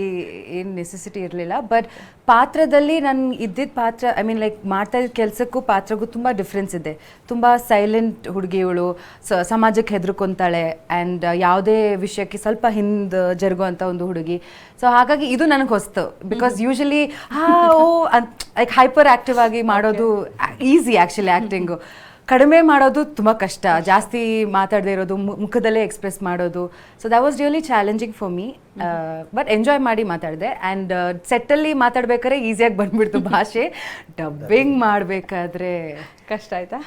ಏನು ನೆಸೆಸಿಟಿ ಇರಲಿಲ್ಲ. ಬಟ್ ಪಾತ್ರದಲ್ಲಿ ನಾನು ಇದ್ದಿದ್ದ ಪಾತ್ರ, ಐ ಮೀನ್ ಲೈಕ್ ಮಾಡ್ತಾ ಇದ್ದ ಕೆಲಸಕ್ಕೂ ಪಾತ್ರಕ್ಕೂ ತುಂಬ ಡಿಫ್ರೆನ್ಸ್ ಇದೆ. ತುಂಬ ಸೈಲೆಂಟ್ ಹುಡುಗಿಯವಳು, ಸಮಾಜಕ್ಕೆ ಹೆದರ್ಕೊಂತಾಳೆ, ಆ್ಯಂಡ್ ಯಾವುದೇ ವಿಷಯಕ್ಕೆ ಸ್ವಲ್ಪ ಹಿಂದೆ ಜರುಗುವಂಥ ಒಂದು ಹುಡುಗಿ. ಸೊ ಹಾಗಾಗಿ ಇದು ನನಗೆ ಹೊಸ್ತು. Because usually like hyperactive ಆಗಿ ಮಾಡೋದು ಈಸಿ, ಆ್ಯಕ್ಚುಲಿ ಆ್ಯಕ್ಟಿಂಗು ಕಡಿಮೆ ಮಾಡೋದು ತುಂಬ ಕಷ್ಟ. ಜಾಸ್ತಿ ಮಾತಾಡದೇ ಇರೋದು, ಮುಖದಲ್ಲೇ ಎಕ್ಸ್ಪ್ರೆಸ್ ಮಾಡೋದು. So that was really challenging for me. But enjoy ಮಾಡಿ ಮಾತಾಡಿದೆ. ಆ್ಯಂಡ್ ಸೆಟ್ಟಲ್ಲಿ ಮಾತಾಡ್ಬೇಕಾದ್ರೆ ಈಸಿಯಾಗಿ ಬಂದ್ಬಿಡ್ತು ಭಾಷೆ. ಡಬ್ಬಿಂಗ್ ಮಾಡಬೇಕಾದ್ರೆ ಕಷ್ಟ ಆಯ್ತಾ?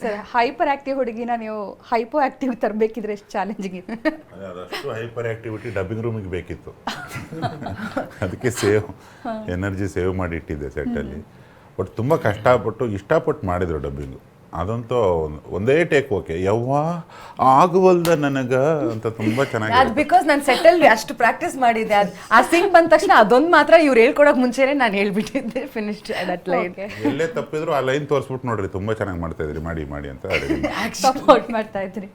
ಸರ್, ಹೈಪರ್ ಆಕ್ಟಿವ್ ಹುಡುಗಿನ ನೀವು ಹೈಪೋ ಆಕ್ಟಿವ್ ತರಬೇಕಿದ್ರೆ ಎಷ್ಟು ಚಾಲೆಂಜಿಂಗ್ ಇದೆ? ಅದಷ್ಟು ಹೈಪರ್ ಆಕ್ಟಿವಿಟಿ ಡಬ್ಬಿಂಗ್ ರೂಮಿಗೆ ಬೇಕಿತ್ತು. ಅದಕ್ಕೆ ಎನರ್ಜಿ ಸೇವ್ ಮಾಡಿ ಇಟ್ಟಿದ್ದೆ ಸೆಟ್ಟಲ್ಲಿ. ಬಟ್ ತುಂಬ ಕಷ್ಟಪಟ್ಟು ಇಷ್ಟಪಟ್ಟು ಮಾಡಿದ್ರು ಡಬ್ಬಿಂಗು. ಅದಂತೂ ಒಂದೇ ಟೇಕ್ ಓಕೆ ಯವ್ವಾ ಆಗುವಲ್ದ ನನಗ ಅಂತ ತುಂಬ ಚೆನ್ನಾಗಿ. ಅದು ಬಿಕಾಸ್ ನಾನು ಸೆಟ್ಟಲ್ಲಿ ಅಷ್ಟು ಪ್ರಾಕ್ಟೀಸ್ ಮಾಡಿದ್ದೆ. ಆ ಸಿಂಗ್ ಬಂದ ತಕ್ಷಣ ಅದೊಂದು ಮಾತ್ರ ಇವ್ರು ಹೇಳ್ಕೊಡೋಕೆ ಮುಂಚೆನೇ ನಾನು ಹೇಳ್ಬಿಟ್ಟಿದ್ದೆ ಫಿನಿಶ್ಡ್ ದಟ್ ಲೈನ್. ಎಲ್ಲೇ ತಪ್ಪಿದ್ರು ಆ ಲೈನ್ ತೋರಿಸ್ಬಿಟ್ಟು ನೋಡ್ರಿ ತುಂಬ ಚೆನ್ನಾಗಿ ಮಾಡ್ತಾ ಇದ್ರಿ, ಮಾಡಿ ಅಂತ ಸಪೋರ್ಟ್ ಮಾಡ್ತಾ ಇದ್ರಿ.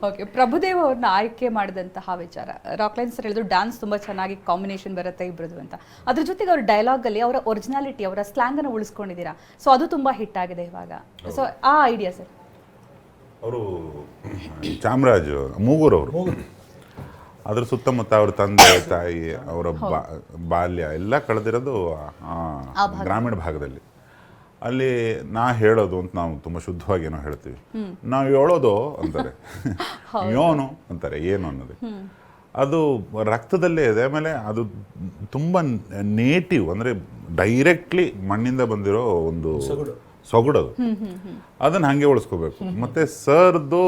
ಓಕೆ, ಪ್ರಭುದೇವ್ ಅವ್ರನ್ನ ಆಯ್ಕೆ ಮಾಡಿದಂತಹ ವಿಚಾರ, ರಾಕ್ಲೈನ್ ಸರ್ ಹೇಳಿದ್ರು ಡ್ಯಾನ್ಸ್ ತುಂಬ ಚೆನ್ನಾಗಿ ಕಾಂಬಿನೇಷನ್ ಬರುತ್ತೆ ಇಬ್ಬರದು ಅಂತ. ಅದ್ರ ಜೊತೆಗೆ ಅವ್ರ ಡೈಲಾಗಲ್ಲಿ ಅವರ ಒರಿಜಿನಾಲಿಟಿ, ಅವರ ಸ್ಲ್ಯಾಂಗನ್ನು ಉಳಿಸ್ಕೊಂಡಿದ್ದೀರಾ. ಸೊ ಅದು ತುಂಬ ಹಿಟ್ ಆಗಿದೆ ಇವಾಗ. ಸೊ ಆ ಐಡಿಯಾ ಸರ್? ಅವರು ಚಾಮರಾಜ್ ಮೂಗೂರವರು, ಅದ್ರ ಸುತ್ತಮುತ್ತ ಅವ್ರ ತಂದೆ ತಾಯಿ, ಅವರ ಬಾಲ್ಯ ಎಲ್ಲ ಕಳೆದಿರೋದು ಗ್ರಾಮೀಣ ಭಾಗದಲ್ಲಿ. ಅಲ್ಲಿ ನಾ ಹೇಳೋದು ಅಂತ ನಾವು ತುಂಬ ಶುದ್ಧವಾಗಿ ಏನೋ ಹೇಳ್ತೀವಿ, ನಾವು ಹೇಳೋದು ಅಂತಾರೆ, ಯೋನು ಅಂತಾರೆ, ಏನು ಅನ್ನೋದು ಅದು ರಕ್ತದಲ್ಲೇ ಇದೆ. ಆಮೇಲೆ ಅದು ತುಂಬ ನೇಟಿವ್, ಅಂದರೆ ಡೈರೆಕ್ಟ್ಲಿ ಮಣ್ಣಿಂದ ಬಂದಿರೋ ಒಂದು ಸೊಗಡದು. ಅದನ್ನು ಹಾಗೆ ಉಳಿಸ್ಕೋಬೇಕು. ಮತ್ತು ಸರ್ದು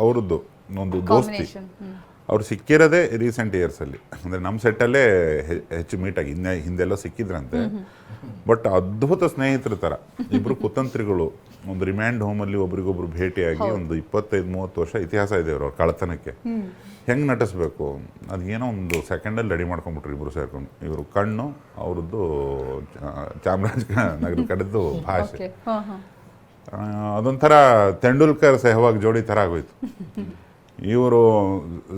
ಅವ್ರದ್ದು ಒಂದು ದೋಸ್ತಿ, ಅವ್ರು ಸಿಕ್ಕಿರೋದೇ ರೀಸೆಂಟ್ ಇಯರ್ಸಲ್ಲಿ. ಅಂದರೆ ನಮ್ಮ ಸೆಟ್ಟಲ್ಲೇ ಹೆಚ್ಚು ಮೀಟಾಗಿ, ಹಿಂದೆಲ್ಲ ಸಿಕ್ಕಿದ್ರಂತೆ. ಬಟ್ ಅದ್ಭುತ ಸ್ನೇಹಿತರ ಥರ ಇಬ್ಬರು ಕುತಂತ್ರಿಗಳು. ಒಂದು ರಿಮ್ಯಾಂಡ್ ಹೋಮಲ್ಲಿ ಒಬ್ರಿಗೊಬ್ರು ಭೇಟಿಯಾಗಿ ಒಂದು 25-30 ವರ್ಷ ಇತಿಹಾಸ ಇದೆ ಅವ್ರ ಕಳ್ಳತನಕ್ಕೆ. ಹೆಂಗೆ ನಟಿಸ್ಬೇಕು ಅದೇನೋ ಒಂದು ಸೆಕೆಂಡಲ್ಲಿ ರೆಡಿ ಮಾಡ್ಕೊಂಡ್ಬಿಟ್ರು ಇಬ್ಬರು ಸೇರ್ಕೊಂಡು. ಇವರು ಕಣ್ಣು, ಅವ್ರದ್ದು ಚಾಮರಾಜ ನಗರ ಕಡೆದು ಭಾಷೆ. ಅದೊಂಥರ ತೆಂಡೂಲ್ಕರ್ ಸೆಹ್ವಾಗ್ ಜೋಡಿ ಥರ ಆಗೋಯ್ತು. ಇವರು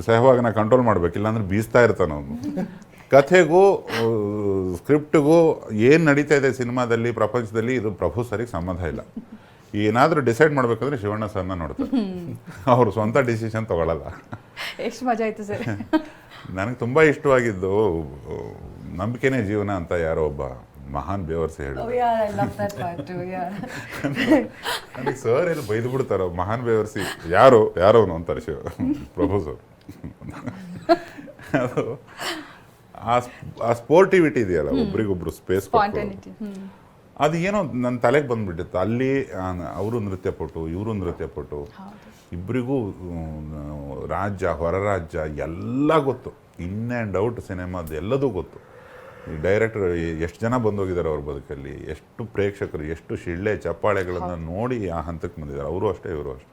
ಸೆಹ್ವಾಗ್ನ ಕಂಟ್ರೋಲ್ ಮಾಡ್ಬೇಕು, ಇಲ್ಲಾಂದ್ರೆ ಬೀಸ್ತಾ ಇರ್ತಾನೆ ಅವನು. ಕಥೆಗೂ ಸ್ಕ್ರಿಪ್ಟ್ಗೂ ಏನು ನಡೀತಾ ಇದೆ ಸಿನಿಮಾದಲ್ಲಿ, ಪ್ರಪಂಚದಲ್ಲಿ, ಇದು ಪ್ರಭು ಸರಿಗೆ ಸಂಬಂಧ ಇಲ್ಲ. ಏನಾದರೂ ಡಿಸೈಡ್ ಮಾಡಬೇಕಂದ್ರೆ ಶಿವಣ್ಣ ಸರ್ನ ನೋಡ್ತಾರೆ. ಅವರು ಸ್ವಂತ ಡಿಸಿಷನ್ ತಗೊಳ್ಳಲ್ಲ. ಎಷ್ಟು ಮಜಾ ಆಯ್ತು ಸರ್. ನನಗೆ ತುಂಬ ಇಷ್ಟವಾಗಿದ್ದು ನಂಬಿಕೆನೇ ಜೀವನ ಅಂತ ಯಾರೋ ಒಬ್ಬ ಮಹಾನ್ ಬೇವರ್ಸಿ ಹೇಳಿದ್ರು. ನನಗೆ ಸರ್ ಎಲ್ಲಿ ಬೈದು ಬಿಡ್ತಾರೋ, ಮಹಾನ್ ಬೇವರ್ಸಿ ಯಾರೋ ಅವನು ಅಂತಾರೆ ಪ್ರಭು ಸರ್. ಅದು ಆ ಸ್ಪೋರ್ಟಿವಿಟಿ ಇದೆಯಲ್ಲ, ಒಬ್ರಿಗೊಬ್ರು ಸ್ಪೇಸ್, ಅದು ಏನೋ ನನ್ನ ತಲೆಗೆ ಬಂದ್ಬಿಟ್ಟಿತ್ತು. ಅಲ್ಲಿ ಅವರು ನೃತ್ಯಪಟು, ಇವರು ನೃತ್ಯಪಟು, ಇಬ್ಬರಿಗೂ ರಾಜ್ಯ ಹೊರ ರಾಜ್ಯ ಎಲ್ಲ ಗೊತ್ತು. ಇನ್ ಆ್ಯಂಡ್ ಔಟ್ ಸಿನಿಮಾದ ಎಲ್ಲದೂ ಗೊತ್ತು. ಈ ಡೈರೆಕ್ಟರ್ ಎಷ್ಟು ಜನ ಬಂದೋಗಿದ್ದಾರೆ ಅವ್ರ ಬದುಕಲ್ಲಿ, ಎಷ್ಟು ಪ್ರೇಕ್ಷಕರು, ಎಷ್ಟು ಶಿಳ್ಳೆ ಚಪ್ಪಾಳೆಗಳನ್ನು ನೋಡಿ ಆ ಹಂತಕ್ಕೆ ಬಂದಿದ್ದಾರೆ. ಅವರು ಅಷ್ಟೇ, ಇವರು ಅಷ್ಟೇ.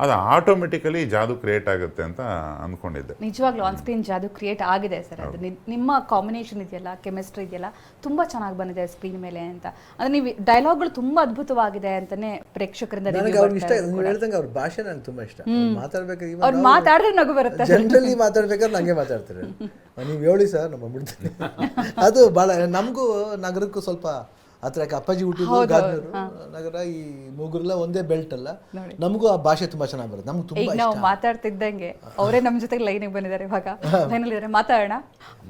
ಅದು ಆಟೋಮೆಟಿಕಲಿ ಜಾದು ಕ್ರಿಯೇಟ್ ಆಗುತ್ತೆ ಅಂತ ಅಂದ್ಕೊಂಡಿದ್ದೆ. ನಿಜವಾಗ್ಲೂ ಆನ್ ಸ್ಕ್ರೀನ್ ಜಾದು ಕ್ರಿಯೇಟ್ ಆಗಿದೆ ಸರ್. ಅದು ನಿಮ್ಮ ಕಾಂಬಿನೇಷನ್ ಇದೆಯಲ್ಲ, ಕೆಮಿಸ್ಟ್ರಿ ಇದೆಯಲ್ಲ, ತುಂಬ ಚೆನ್ನಾಗಿ ಬಂದಿದೆ ಸ್ಕ್ರೀನ್ ಮೇಲೆ ಅಂತ. ಅಂದರೆ ನೀವು ಡೈಲಾಗ್ಗಳು ತುಂಬ ಅದ್ಭುತವಾಗಿದೆ ಅಂತಾನೆ ಪ್ರೇಕ್ಷಕರಿಂದ ಇಷ್ಟ. ಹೇಳ್ದಂಗೆ ಅವ್ರ ಭಾಷೆ ನಂಗೆ ತುಂಬ ಇಷ್ಟ. ಮಾತಾಡ್ಬೇಕಾಗಿ ಅವ್ರು ಮಾತಾಡಿದ್ರೆ ನಗು ಬರುತ್ತೆ. ಜನರಲಿ ಮಾತಾಡ್ಬೇಕಾದ್ರೆ ನಂಗೆ ಮಾತಾಡ್ತಾರೆ, ನೀವು ಹೇಳಿ ಸರ್ ನಮ್ಮ ಬಿಡ್ತೀನಿ. ಅದು ಭಾಳ ನಮಗೂ ನಗರಕ್ಕೂ ಸ್ವಲ್ಪ ಹತ್ರ. ಅಪ್ಪಾಜಿ ಹುಟ್ಟಿದ್ದು ಗಾಜನೂರು ನಗರ, ಈ ಮೂಗುರೆಲ್ಲ ಒಂದೇ ಬೆಲ್ಟ್ ಅಲ್ಲ. ನಮಗೂ ಆ ಭಾಷೆ ತುಂಬಾ ಚೆನ್ನಾಗಿ ಬರುತ್ತೆ. ನಮ್ಗೆ ತುಂಬಾ ಇಷ್ಟ. ನಾವು ಮಾತಾಡ್ತಿದ್ದಂಗೆ ಅವರೇ ನಮ್ಮ ಜೊತೆಗೆ ಲೈನಿಗೆ ಬಂದಿದ್ದಾರೆ. ಇವಾಗ ಲೈನಲ್ಲಿ ಇದ್ದಾರೆ, ಮಾತಾಡೋಣ.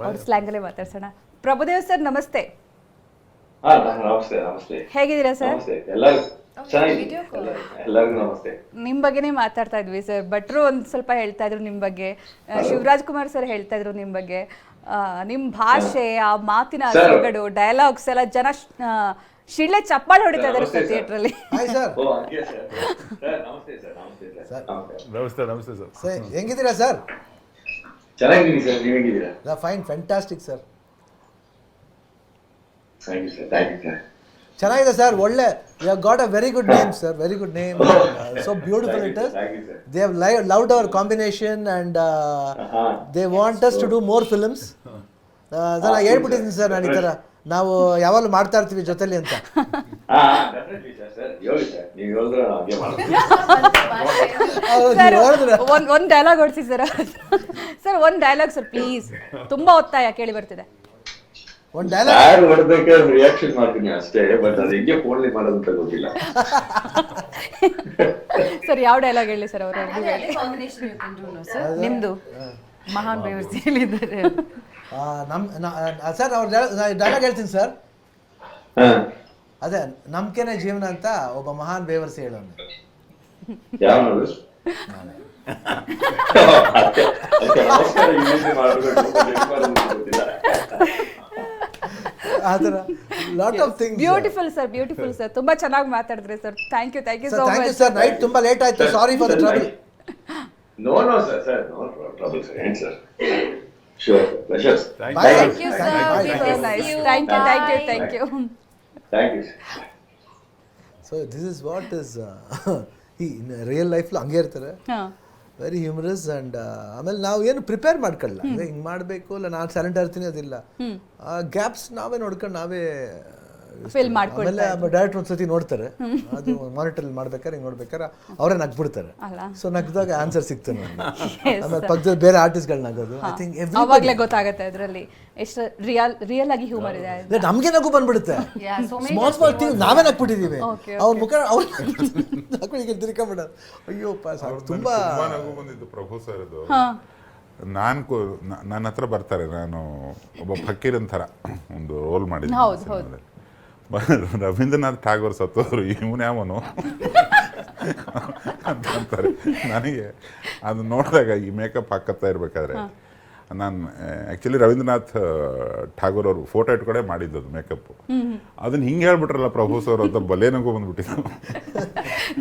ಅವ್ರ ಸ್ಲ್ಯಾಂಗಲ್ಲೇ ಮಾತಾಡ್ಸೋಣ. ಪ್ರಭುದೇವ್ ಸರ್ ನಮಸ್ತೆ. ನಮಸ್ತೆ. ಹೇಗಿದ್ದೀರಾ ಸರ್? ನಮಸ್ತೆ. ನಿಮ್ ಬಗ್ಗೆನೇ ಮಾತಾಡ್ತಾ ಇದ್ವಿ ಸರ್. ಭಟ್ರು ಒಂದ್ ಸ್ವಲ್ಪ ಹೇಳ್ತಾ ಇದ್ರು ನಿಮ್ ಬಗ್ಗೆ, ಶಿವರಾಜ್ ಕುಮಾರ್ ಸರ್ ಹೇಳ್ತಾ ಇದ್ರು ನಿಮ್ ಬಗ್ಗೆ. ನಿಮ್ ಭಾಷೆ, ಆ ಮಾತಿನ ಸೊಗಡು, ಡೈಲಾಗ್ಸ್ ಎಲ್ಲ ಜನ ಶಿಳ್ಳೆ ಚಪ್ಪಾಳೆ ಹೊಡಿತಾ ಇದ್ದಾರೆ ಸರ್ ಥಿಯೇಟರ್ ಅಲ್ಲಿ. Hi sir. ನಮಸ್ತೆ ಸರ್. ಹೆಂಗಿದ್ದೀರಾ ಸರ್? ಚೆನ್ನಾಗಿದ್ದೀನಿ ಸರ್, ನೀವು ಹೇಗಿದ್ದೀರಾ? Fine, fantastic sir. Thank you sir. ಚೆನ್ನಾಗಿದೆ ಸರ್, ಒಳ್ಳೆ. You have got a very good name sir, very good name. So beautiful it is. They have loved our combination and they want us to do more films. ನಾನು ಹೇಳ್ಬಿಟ್ಟಿದ್ದೀನಿ sir, ನಾನು ಈ ಥರ ನಾವು ಯಾವಾಗಲೂ ಮಾಡ್ತಾ ಇರ್ತೀವಿ ಜೊತೆಲಿ ಅಂತ. ಒಂದ್ ಡೈಲಾಗ್ ಹೊಡ್ಸಿ ಸರ್. ಸರ್ ಒಂದ್ ಡೈಲಾಗ್ ಸರ್ ಪ್ಲೀಸ್, ತುಂಬಾ ಒತ್ತಾಯ ಕೇಳಿ ಬರ್ತಿದೆ. ಒಂದು ಡೈಲಾಗ್ ರಿಯಾಕ್ಷನ್ ಮಾಡ್ತೀನಿ ಅಷ್ಟೇ, ಬಟ್ ಅದು ಹೆಂಗೆ ಫೋನ್ಲಿ ಮಾಡೋದು ಅಂತ ಗೊತ್ತಿಲ್ಲ. ಸರ್ ಯಾವ ಡೈಲಾಗ್ ಹೇಳಿ ಸರ್ ಅವರು? ನಿಮ್ದು ಮಹಾನ್ ಬೇವರ್ಸಿ ಹೇಳಿದ್ದಾರೆ. ಸರ್ ಅವ್ರ ಡೈಲಾಗ್ ಹೇಳ್ತೀನಿ ಸರ್. ಅದೇ ನಂಬಿಕೆನೇ ಜೀವನ ಅಂತ ಒಬ್ಬ ಮಹಾನ್ ಬೇವರ್ಸಿ ಹೇಳೋನು. ಯಾವ ಆತರ lot of things. Beautiful sir, beautiful sir. ತುಂಬಾ ಚೆನ್ನಾಗಿ ಮಾತಾಡಿದ್ರಿ sir. Thank you so thank you much sir. Night ತುಂಬಾ ಲೇಟ್ ಆಯ್ತು, sorry for the trouble. No, sir. No trouble, sir. And sir. Sure, pleasure. Thank you sir. Bye. So nice. Thank you. Thank you, sir. So this is what is ಈ real ಲೈಫ್ಲು ಹಂಗೆ ಇರ್ತಾರೆ, very humorous. And ಆಮೇಲೆ ನಾವು ಏನು prepare ಮಾಡ್ಕೊಳ್ಳಲ್ಲ, ಅಂದರೆ ಹಿಂಗೆ ಮಾಡಬೇಕು ಇಲ್ಲ ನಾನು ಸೈಲೆಂಟ್ ಇರ್ತೀನಿ ಅದಿಲ್ಲ. ಗ್ಯಾಪ್ಸ್ ನಾವೇ ನೋಡ್ಕೊಂಡು ನಾವೇ ಫಿಲ್ ಮಾಡ್ಕೊಳ್ತಾರೆ. ಆಮೇಲೆ ಡೈರೆಕ್ಟರ್ ಒಂದ್ಸತಿ ನೋಡ್ತಾರೆ, ಅದು ಮಾನಿಟರ್ ಮಾಡ್ಬೇಕಾರೆ ಹಿಂಗೆ ನೋಡ್ಬೇಕಾರೆ ಅವರೇ ನಗ್ಬಿಡ್ತಾರೆ. ಸೊ ನಗ್ದಾಗ ಆನ್ಸರ್ ಸಿಗ್ತಾನೆ ನನಗೆ. ಆಮೇಲೆ ಪಕ್ಕದಲ್ಲಿ ಬೇರೆ ಆರ್ಟಿಸ್ಟ್ಗಳು ನಗೋದು, ಐ ಥಿಂಕ್ ಅವಾಗಲೇ ಗೊತ್ತಾಗುತ್ತೆ ಅದರಲ್ಲಿ ಎಷ್ಟು ರಿಯಲ್ ಆಗಿ ಹ್ಯೂಮರ್ ಇದೆ. ನಮಗೆ ನಗು ಬಂದ್ಬಿಡುತ್ತೆ. ಸ್ಮಾಲ್ ಥಿಂಗ್ ನಾವೇ ನಗ್ಬಿಟ್ಟಿದೀವಿ. ಅವ್ರ ಮುಖ ಅವ್ರು ನಗ್ಗಳಿಗೆ ತಿರ್ಕೊಂಬಿಡೋದು. ಅಯ್ಯೋ ತುಂಬಾ ನಗು ಬಂದಿದ್ದು ಪ್ರಭು ಸರ್ ಅದು. ನನ್ನ ಹತ್ರ ಬರ್ತಾರೆ, ನಾನು ಒಬ್ಬ ಫಕೀರನ್ ಥರ ಒಂದು ರೋಲ್ ಮಾಡಿದ್ದೆ. ರವೀಂದ್ರನಾಥ್ ಠಾಗೋರ್ ಸತ್ತೋದ್ರು, ಇವನ್ಯಾವನು ಅಂತಾರೆ ನನಗೆ. ಅದು ನೋಡಿದಾಗ ಈ ಮೇಕಪ್ ಹಾಕತ್ತಾ ಇರ್ಬೇಕಾದ್ರೆ ನಾನು ಆ್ಯಕ್ಚುಲಿ ರವೀಂದ್ರನಾಥ್ ಠಾಗೋರ್ ಅವರು ಫೋಟೋ ಇಟ್ಕೊಂಡೆ ಮಾಡಿದ್ದದು ಮೇಕಪ್. ಅದನ್ನ ಹಿಂಗೆ ಹೇಳ್ಬಿಟ್ರಲ್ಲ ಪ್ರಭು ಸರ್ ಅಂತ ಬಲೆ ನಗು ಬಂದ್ಬಿಟ್ಟಿದ್ದು.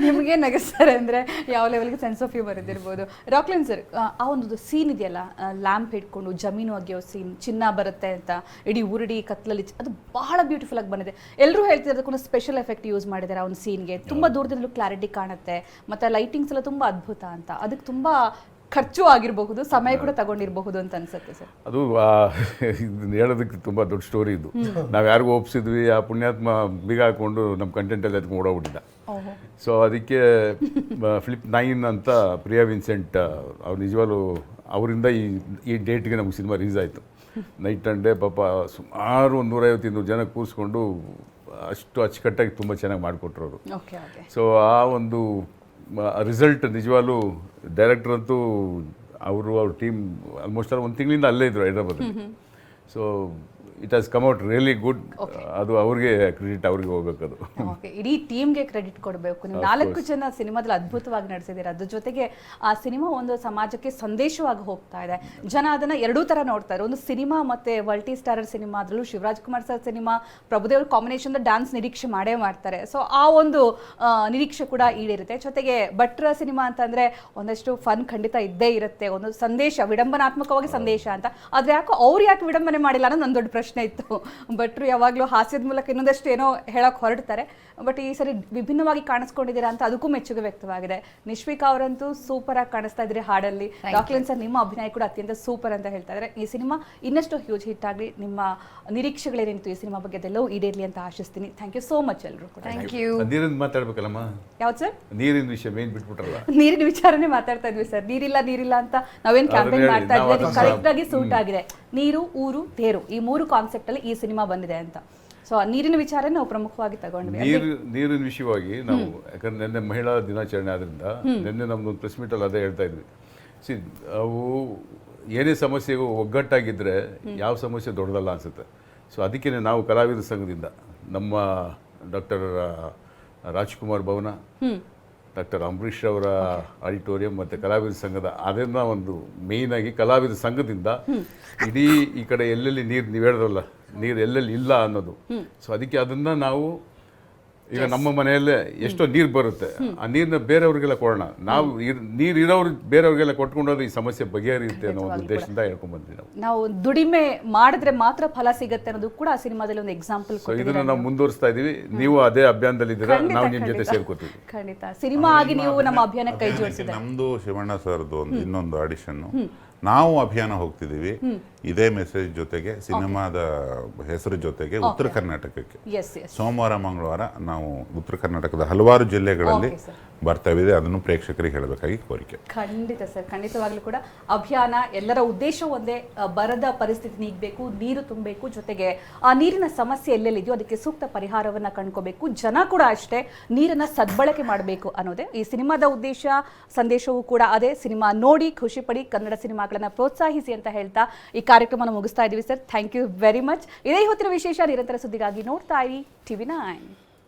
ನಿಮಗೆ ನಗಿಸ್ತಾರೆ ಅಂದರೆ ಯಾವ ಲೆವೆಲ್ಗೆ ಸೆನ್ಸ್ ಆಫ್ ಹ್ಯೂಮರ್ ಇದ್ದಿರ್ಬೋದು. ರಾಕ್ಲಿನ್ ಸರ್, ಆ ಒಂದು ಸೀನ್ ಇದೆಯಲ್ಲ, ಲ್ಯಾಂಪ್ ಹಿಡ್ಕೊಂಡು ಜಮೀನು ಒಗೆಯೋ ಸೀನ್, ಚಿನ್ನ ಬರುತ್ತೆ ಅಂತ ಇಡೀ ಊರಿಡಿ ಕತ್ಲಲ್ಲಿ, ಅದು ಬಹಳ ಬ್ಯೂಟಿಫುಲ್ ಆಗಿ ಬಂದಿದೆ. ಎಲ್ಲರೂ ಹೇಳ್ತಿದ್ದಾರೆ ಅದಕ್ಕೊಂದು ಸ್ಪೆಷಲ್ ಎಫೆಕ್ಟ್ ಯೂಸ್ ಮಾಡಿದ್ದಾರೆ ಆ ಒಂದು ಸೀನ್ಗೆ. ತುಂಬ ದೂರದಿಂದಲೂ ಕ್ಲಾರಿಟಿ ಕಾಣುತ್ತೆ, ಮತ್ತು ಲೈಟಿಂಗ್ಸ್ ಎಲ್ಲ ತುಂಬ ಅದ್ಭುತ ಅಂತ. ಅದಕ್ಕೆ ತುಂಬ ಖರ್ಚು ಆಗಿರಬಹುದು, ಸಮಯ ಕೂಡ ತಗೊಂಡಿರಬಹುದು ಅಂತ ಅನ್ಸುತ್ತೆ ಸರ್. ಅದು ಇದನ್ನ ಹೇಳೋದಕ್ಕೆ ತುಂಬ ದೊಡ್ಡ ಸ್ಟೋರಿ ಇದು. ನಾವು ಯಾರಿಗೂ ಒಪ್ಸಿದ್ವಿ, ಆ ಪುಣ್ಯಾತ್ಮ ಬೀಗ ಹಾಕೊಂಡು ನಮ್ಮ ಕಂಟೆಂಟ್ ಎಲ್ಲ ಅದಕ್ಕೆ ಓಡೋಗ್ಬಿಟ್ಟಿದ್ದ. ಸೊ ಅದಕ್ಕೆ ಫಿಲಿಪ್ 9 ಅಂತ ಪ್ರಿಯಾ ವಿನ್ಸೆಂಟ್ ಅವ್ರು ನಿಜವಾಗ್ಲೂ ಅವರಿಂದ ಈ ಡೇಟ್ಗೆ ನಮ್ಗೆ ಸಿನಿಮಾ ರಿಲೀಸ್ ಆಯಿತು. ನೈಟ್ ಆ್ಯಂಡ್ ಡೇ ಪಾಪ ಸುಮಾರು 150-200 ಜನ ಕೂರಿಸ್ಕೊಂಡು ಅಷ್ಟು ಅಚ್ಚುಕಟ್ಟಾಗಿ ತುಂಬ ಚೆನ್ನಾಗಿ ಮಾಡಿಕೊಟ್ರು ಅವರು. ಸೊ ಆ ಒಂದು ರಿಸಲ್ಟ್ ನಿಜವಾಗ್ಲೂ ಡೈರೆಕ್ಟರ್ ಅಂತೂ ಅವ್ರ ಟೀಮ್ ಆಲ್ಮೋಸ್ಟ್ ಒಂದು ತಿಂಗಳಿಂದ ಅಲ್ಲೇ ಇದ್ರು ಹೈದ್ರಾಬಾದಲ್ಲಿ. So it has come out really good. ಅದು ಅವ್ರಿಗೆ ಕ್ರೆಡಿಟ್, ಅವ್ರಿಗೆ ಹೋಗ್ಬೇಕದು. ಇಡೀ ಟೀಮ್ಗೆ ಕ್ರೆಡಿಟ್ ಕೊಡಬೇಕು. ನೀವು 4 ಜನ ಸಿನಿಮಾದಲ್ಲಿ ಅದ್ಭುತವಾಗಿ ನಡೆಸಿದ್ದೀರಾ. ಅದ್ರ ಜೊತೆಗೆ ಆ ಸಿನಿಮಾ ಒಂದು ಸಮಾಜಕ್ಕೆ ಸಂದೇಶವಾಗಿ ಹೋಗ್ತಾ ಇದೆ. ಜನ ಅದನ್ನ ಎರಡೂ ತರ ನೋಡ್ತಾರೆ. ಒಂದು ಸಿನಿಮಾ ಮತ್ತೆ ಮಲ್ಟಿ ಸ್ಟಾರರ್ ಸಿನಿಮಾ, ಅದರಲ್ಲೂ ಶಿವರಾಜ್ ಕುಮಾರ್ ಸರ್ ಸಿನಿಮಾ, ಪ್ರಭುದೇವ್ರ ಕಾಂಬಿನೇಷನ್ ಡ್ಯಾನ್ಸ್ ನಿರೀಕ್ಷೆ ಮಾಡ್ತಾರೆ. ಸೊ ಆ ಒಂದು ನಿರೀಕ್ಷೆ ಕೂಡ ಈಡೇರುತ್ತೆ. ಜೊತೆಗೆ ಭಟ್ರ ಸಿನಿಮಾ ಅಂತಂದ್ರೆ ಒಂದಷ್ಟು ಫನ್ ಖಂಡಿತ ಇದ್ದೇ ಇರುತ್ತೆ, ಒಂದು ಸಂದೇಶ, ವಿಡಂಬನಾತ್ಮಕವಾಗಿ ಸಂದೇಶ ಅಂತ. ಆದ್ರೆ ಅವ್ರು ಯಾಕೆ ವಿಡಂಬನೆ ಮಾಡಿಲ್ಲ ಅನ್ನೋದು ನನ್ನ ದೊಡ್ಡ ಪ್ರಶ್ನೆ ಇತ್ತು. ಭಟ್ರು ಯಾವಾಗಲೂ ಹಾಸ್ಯದ ಮೂಲಕ ಇನ್ನೊಂದಷ್ಟು ಏನೋ ಹೇಳಕ್ ಹೊರಡ್ತಾರೆ, ಬಟ್ ಈ ಸರಿ ವಿಭಿನ್ನವಾಗಿ ಕಾಣಿಸ್ಕೊಂಡಿದ್ದೀರಾ ಅಂತ ಅದಕ್ಕೂ ಮೆಚ್ಚುಗೆ ವ್ಯಕ್ತವಾಗಿದೆ. ನಿಶ್ವಿಕಾ ಅವರಂತೂ ಸೂಪರ್ ಆಗಿ ಕಾಣಿಸ್ತಾ ಇದ್ರಿ ಹಾಡಲ್ಲಿ. ರಾಕ್ಲಿನ್ ಸರ್, ನಿಮ್ಮ ಅಭಿನಯ ಕೂಡ ಅತ್ಯಂತ ಸೂಪರ್ ಅಂತ ಹೇಳ್ತಾ ಇದ್ದಾರೆ. ಈ ಸಿನಿಮಾ ಇನ್ನಷ್ಟು ಹ್ಯೂಜ್ ಹಿಟ್ ಆಗಲಿ, ನಿಮ್ಮ ನಿರೀಕ್ಷೆಗಳೇನಿತ್ತು ಈ ಸಿನಿಮಾ ಬಗ್ಗೆ ಅದೆಲ್ಲವೂ ಈಡೇರ್ಲಿ ಅಂತ ಆಶಿಸ್ತೀನಿ. ಥ್ಯಾಂಕ್ ಯು ಸೋ ಮಚ್ ಎಲ್ಲರೂ ಕೂಡ. Thank you. ನೀರಿನ ಮಾತಾಡ್ಬೇಕಲ್ಲಮ್ಮ. ಯಾವ್ದು ಸರ್? ನೀರಿನ ವಿಷಯ ಮೇನ್ ಬಿಟ್ಬಿಟ್ರಲ್ಲ. ನೀರಿನ ವಿಚಾರನೇ ಮಾತಾಡ್ತಾ ಇದ್ವಿ ಸರ್. ನೀರಿಲ್ಲ ಅಂತ ನಾವೇನ್ ಕ್ಯಾಂಪೇನ್ ಮಾಡ್ತಾ ಇದ್ವಿ, ಅದು ಕರೆಕ್ಟ್ ಆಗಿ ಸೂಟ್ ಆಗಿದೆ. ನೀರು, ಊರು, ತೇರು, ಈ 3 ಕಾನ್ಸೆಪ್ಟ್ ಅಲ್ಲಿ ಈ ಸಿನಿಮಾ ಬಂದಿದೆ ಅಂತ. ಸೊ ನೀರಿನ ವಿಚಾರ ನಾವು ಪ್ರಮುಖವಾಗಿ ತಗೊಂಡ್ವಿ. ನೀರಿನ ವಿಷಯವಾಗಿ ನಾವು, ಯಾಕಂದ್ರೆ ನಿನ್ನೆ ಮಹಿಳಾ ದಿನಾಚರಣೆ ಆದ್ರಿಂದ ನಿನ್ನೆ ನಮ್ದೊಂದು ಪ್ರೆಸ್ ಮೀಟಲ್ಲಿ ಅದೇ ಹೇಳ್ತಾ ಇದ್ವಿ. ಅವು ಏನೇ ಸಮಸ್ಯೆಗೂ ಒಗ್ಗಟ್ಟಾಗಿದ್ದರೆ ಯಾವ ಸಮಸ್ಯೆ ದೊಡ್ಡದಲ್ಲ ಅನಿಸುತ್ತೆ. ಸೊ ಅದಕ್ಕೆ ನಾವು ಕಲಾವಿದರ ಸಂಘದಿಂದ ನಮ್ಮ ಡಾಕ್ಟರ್ ರಾಜ್ಕುಮಾರ್ ಭವನ ಡಾಕ್ಟರ್ ಅಂಬರೀಷ್ ಅವರ ಆಡಿಟೋರಿಯಂ ಮತ್ತು ಕಲಾವಿದ ಸಂಘದ ಅದನ್ನ ಒಂದು ಮೇಯ್ನಾಗಿ ಕಲಾವಿದ ಸಂಘದಿಂದ ಇಡೀ ಈ ಕಡೆ ಎಲ್ಲೆಲ್ಲಿ ನೀರು ನೀವು ಹೇಳಿದ್ರಲ್ಲ ನೀರು ಎಲ್ಲೆಲ್ಲಿ ಇಲ್ಲ ಅನ್ನೋದು, ಸೊ ಅದಕ್ಕೆ ಅದನ್ನು ನಾವು ಈಗ ನಮ್ಮ ಮನೆಯಲ್ಲೇ ಎಷ್ಟೋ ನೀರು ಬರುತ್ತೆ, ಆ ನೀರನ್ನ ಬೇರೆಯವ್ರಿಗೆಲ್ಲ ಕೊಡೋಣ, ನಾವು ನೀರು ಇರೋರು ಬೇರೆಯವ್ರಿಗೆಲ್ಲ ಕೊಟ್ಕೊಂಡೋದ್ರೆ ಈ ಸಮಸ್ಯೆ ಬಗೆಹರಿಯುತ್ತೆ ಅನ್ನೋ ಒಂದು ಉದ್ದೇಶದಿಂದ ಹೇಳ್ಕೊಂಡ್ ಬಂದ್ವಿ ನಾವು. ನಾವು ದುಡಿಮೆ ಮಾಡಿದ್ರೆ ಮಾತ್ರ ಫಲ ಸಿಗುತ್ತೆ ಅನ್ನೋದು ಕೂಡ ಆ ಸಿನಿಮಾದಲ್ಲಿ ಒಂದು ಎಕ್ಸಾಂಪಲ್ ಸೊ ಇದನ್ನ ನಾವು ಮುಂದುವರಿಸ್ತಾ ಇದೀವಿ, ನೀವು ಅದೇ ಅಭಿಯಾನದಲ್ಲಿ ಇದ್ದೀರಾ, ನಾವು ನಿಮ್ಮ ಜೊತೆ ಸೇರ್ಕೋತೀವಿ. ಖಂಡಿತ ಸಿನಿಮಾ ಆಗಿ ನೀವು ನಮ್ಮ ಅಭಿಯಾನ ಕೈ ಜೋಡಿಸಿದ್ರೆ. ನಮ್ದು ಶಿವಣ್ಣ ಸರ್ದು ಒಂದು ಇನ್ನೊಂದು ಆಡಿಷನ್, ನಾವು ಅಭಿಯಾನ ಹೋಗ್ತಿದೀವಿ ಇದೇ ಮೆಸೇಜ್ ಜೊತೆಗೆ, ಸಿನಿಮಾದ ಹೆಸರು ಜೊತೆಗೆ ಉತ್ತರ ಕರ್ನಾಟಕಕ್ಕೆ ಎಸ್ ಎಸ್ ಸೋಮವಾರ ಮಂಗಳವಾರ ನಾವು ಉತ್ತರ ಕರ್ನಾಟಕದ ಹಲವಾರು ಜಿಲ್ಲೆಗಳಲ್ಲಿ ಬರ್ತಾ ಇದೆ. ಅದನ್ನು ಪ್ರೇಕ್ಷಕರಿಗೆ ಹೇಳಬೇಕಾಗಿ ಕೋರಿಕೆ. ಖಂಡಿತ ಸರ್, ಖಂಡಿತವಾಗ್ಲೂ ಕೂಡ ಅಭಿಯಾನ ಎಲ್ಲರ ಉದ್ದೇಶ ಒಂದೇ, ಬರದ ಪರಿಸ್ಥಿತಿ ನೀಗಬೇಕು, ನೀರು ತುಂಬಬೇಕು, ಜೊತೆಗೆ ಆ ನೀರಿನ ಸಮಸ್ಯೆ ಎಲ್ಲೆಲ್ಲಿದೆಯೋ ಅದಕ್ಕೆ ಸೂಕ್ತ ಪರಿಹಾರವನ್ನ ಕಂಡ್ಕೋಬೇಕು, ಜನ ಕೂಡ ಅಷ್ಟೇ ನೀರನ್ನ ಸದ್ಬಳಕೆ ಮಾಡಬೇಕು ಅನ್ನೋದೇ ಈ ಸಿನಿಮಾದ ಉದ್ದೇಶ. ಸಂದೇಶವೂ ಕೂಡ ಅದೇ. ಸಿನಿಮಾ ನೋಡಿ ಖುಷಿ ಪಡಿ, ಕನ್ನಡ ಸಿನಿಮಾಗಳನ್ನ ಪ್ರೋತ್ಸಾಹಿಸಿ ಅಂತ ಹೇಳ್ತಾ ಈ ಕಾರ್ಯಕ್ರಮನ ಮುಗಿಸ್ತಾ ಇದೀವಿ sir. Thank you very much. ಇದೇ ಹೊತ್ತಿನ ವಿಶೇಷ. ನಿರಂತರ ಸುದ್ದಿಗಾಗಿ ನೋಡ್ತಾ ಇರಿ TV9.